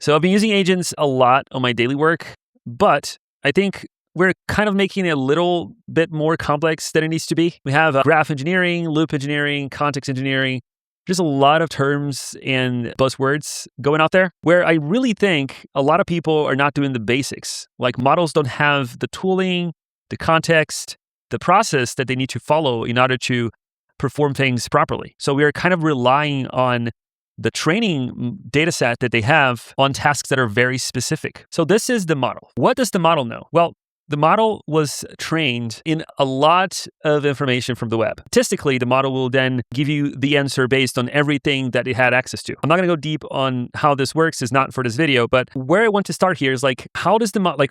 So I've been using agents a lot on my daily work, but I think we're kind of making it a little bit more complex than it needs to be. We have graph engineering, loop engineering, context engineering. There's a lot of terms and buzzwords going out there where I really think a lot of people are not doing the basics. Like models don't have the tooling, the context, the process that they need to follow in order to perform things properly. So we are kind of relying on the training data set that they have on tasks that are very specific. So this is the model. What does the model know? Well, the model was trained in a lot of information from the web. Statistically, the model will then give you the answer based on everything that it had access to. I'm not going to go deep on how this works, is not for this video, but where I want to start here is like, how does the model,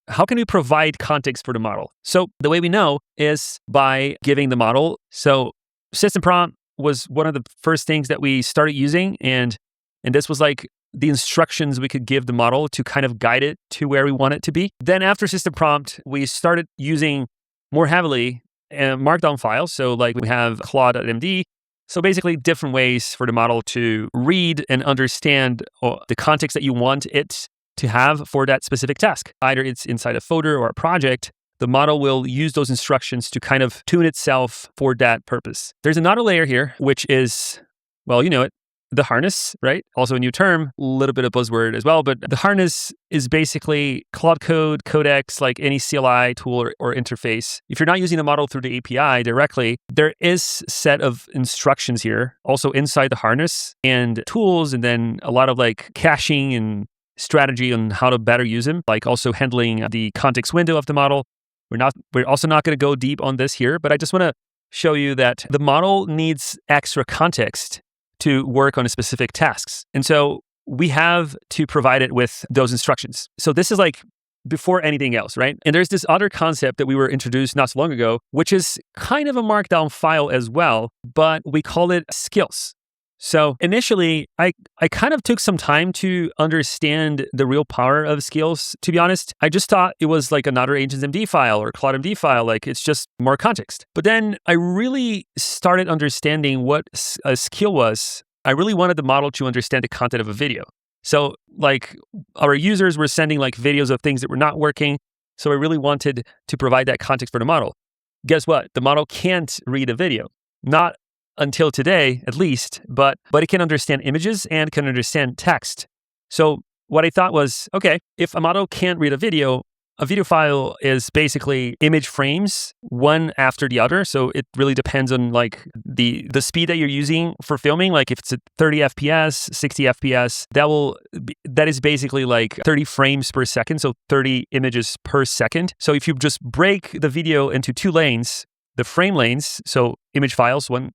how can we provide context for the model? So the way we know is by giving the model. So system prompt was one of the first things that we started using, and this was like the instructions we could give the model to kind of guide it to where we want it to be. Then after system prompt, we started using more heavily markdown files. So like we have Claude.md. So basically different ways for the model to read and understand the context that you want it to have for that specific task. Either it's inside a folder or a project, the model will use those instructions to kind of tune itself for that purpose. There's another layer here, which is, well, you know it, the harness, right? Also a new term, a little bit of buzzword as well, but the harness is basically Claude Code, Codex, like any CLI tool or interface. If you're not using the model through the API directly, there is a set of instructions here, also inside the harness and tools, and then a lot of like caching and strategy on how to better use them, like also handling the context window of the model. We're also not going to go deep on this here, but I just want to show you that the model needs extra context to work on specific tasks. And so we have to provide it with those instructions. So this is like before anything else, right? And there's this other concept that we were introduced not so long ago, which is kind of a markdown file as well, but we call it skills. So initially, I kind of took some time to understand the real power of skills. To be honest, I just thought it was like another AgentsMD file or ClaudeMD file, like it's just more context. But then I really started understanding what a skill was. I really wanted the model to understand the content of a video. So like our users were sending like videos of things that were not working. So I really wanted to provide that context for the model. Guess what? The model can't read a video. Not until today, at least, but it can understand images and can understand text. So what I thought was, okay, if a model can't read a video file is basically image frames, one after the other. So it really depends on like the speed that you're using for filming. Like if it's at 30 FPS, 60 FPS, that is basically like 30 frames per second. So 30 images per second. So if you just break the video into two lanes, the frame lanes, so image files, one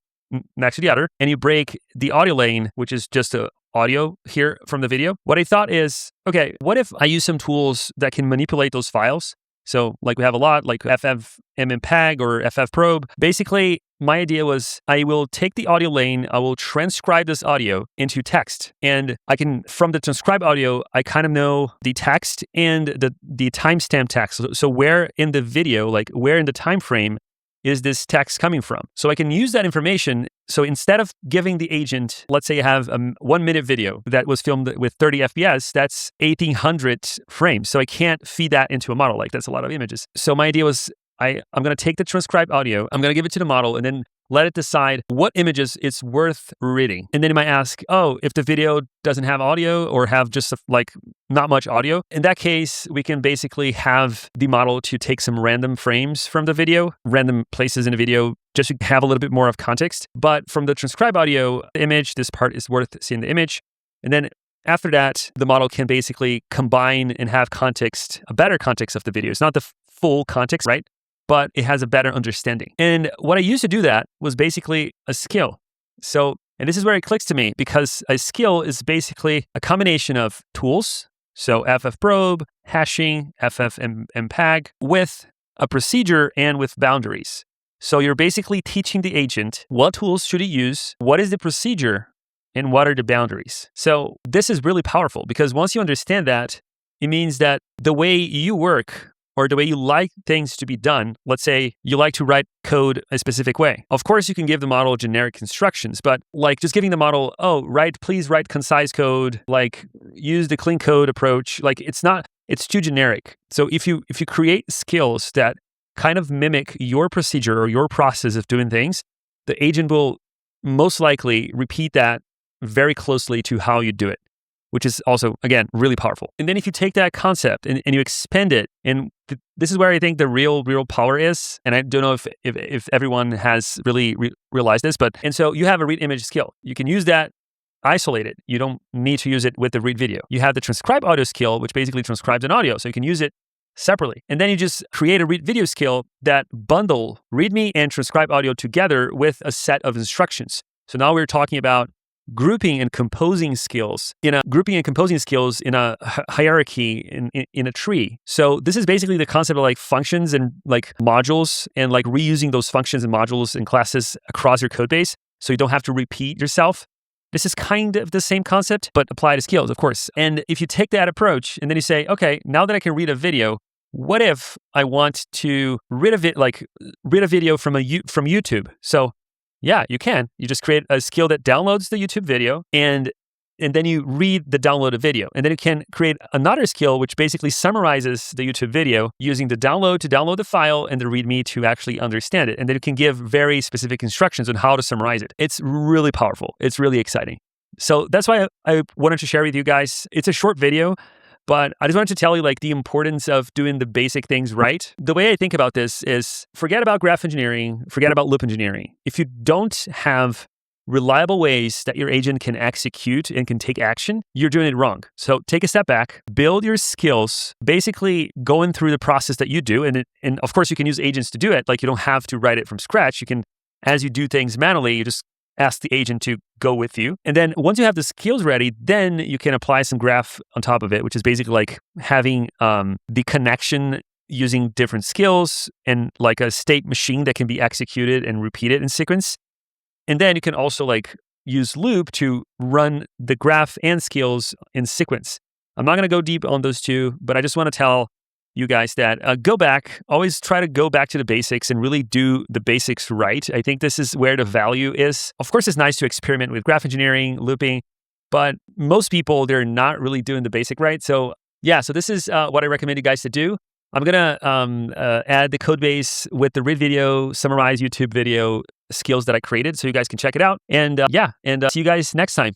next to the other, and you break the audio lane, which is just a audio here from the video. What I thought is, okay, what if I use some tools that can manipulate those files? So like we have a lot, like FFmpeg or FFprobe. Basically, my idea was I will take the audio lane, I will transcribe this audio into text. And I can, from the transcribed audio, I kind of know the text and the timestamp text. So where in the video, like where in the time frame is this text coming from? So I can use that information. So instead of giving the agent, let's say you have a 1 minute video that was filmed with 30 FPS, that's 1800 frames. So I can't feed that into a model. Like that's a lot of images. So my idea was I'm going to take the transcribed audio, I'm going to give it to the model and then let it decide what images it's worth reading. And then it might ask, oh, if the video doesn't have audio or have just like not much audio, in that case, we can basically have the model to take some random frames from the video, random places in the video, just to have a little bit more of context. But from the transcribed audio image, this part is worth seeing the image. And then after that, the model can basically combine and have context, a better context of the video. It's not the full context, right? But it has a better understanding. And what I used to do that was basically a skill. So, and this is where it clicks to me because a skill is basically a combination of tools. So FFprobe, hashing, FFmpeg with a procedure and with boundaries. So you're basically teaching the agent what tools should it use, what is the procedure, and what are the boundaries. So this is really powerful because once you understand that, it means that the way you work or the way you like things to be done. Let's say you like to write code a specific way. Of course, you can give the model generic instructions, but like just giving the model, please write concise code, like use the clean code approach. Like it's too generic. So if you create skills that kind of mimic your procedure or your process of doing things, the agent will most likely repeat that very closely to how you do it, which is also, again, really powerful. And then if you take that concept and you expand it, and this is where I think the real power is, and I don't know if everyone has really realized this, and so you have a read image skill. You can use that isolated. You don't need to use it with the read video. You have the transcribe audio skill, which basically transcribes an audio, so you can use it separately. And then you just create a read video skill that bundle README and transcribe audio together with a set of instructions. So now we're talking about grouping and composing skills in a hierarchy in a tree. So this is basically the concept of like functions and like modules and like reusing those functions and modules and classes across your code base so you don't have to repeat yourself. This is kind of the same concept, but applied to skills, of course. And if you take that approach and then you say, okay, now that I can read a video, what if I want to read a video from YouTube? So yeah, you can. You just create a skill that downloads the YouTube video and then you read the downloaded video. And then you can create another skill which basically summarizes the YouTube video using the download to download the file and the README to actually understand it. And then you can give very specific instructions on how to summarize it. It's really powerful. It's really exciting. So that's why I wanted to share with you guys. It's a short video, but I just wanted to tell you like the importance of doing the basic things right. The way I think about this is forget about graph engineering, forget about loop engineering. If you don't have reliable ways that your agent can execute and can take action, you're doing it wrong. So take a step back, build your skills, basically going through the process that you do. And of course, you can use agents to do it. Like you don't have to write it from scratch. You can, as you do things manually, you just ask the agent to go with you. And then once you have the skills ready, then you can apply some graph on top of it, which is basically like having the connection using different skills and like a state machine that can be executed and repeated in sequence. And then you can also like use loop to run the graph and skills in sequence. I'm not going to go deep on those two, but I just want to tell you guys that always try to go back to the basics and really do the basics right. I think this is where the value is. Of course, it's nice to experiment with graph engineering, looping, but most people, they're not really doing the basic right. So yeah, so this is what I recommend you guys to do. I'm going to add the code base with the read video, summarize YouTube video skills that I created so you guys can check it out. And see you guys next time.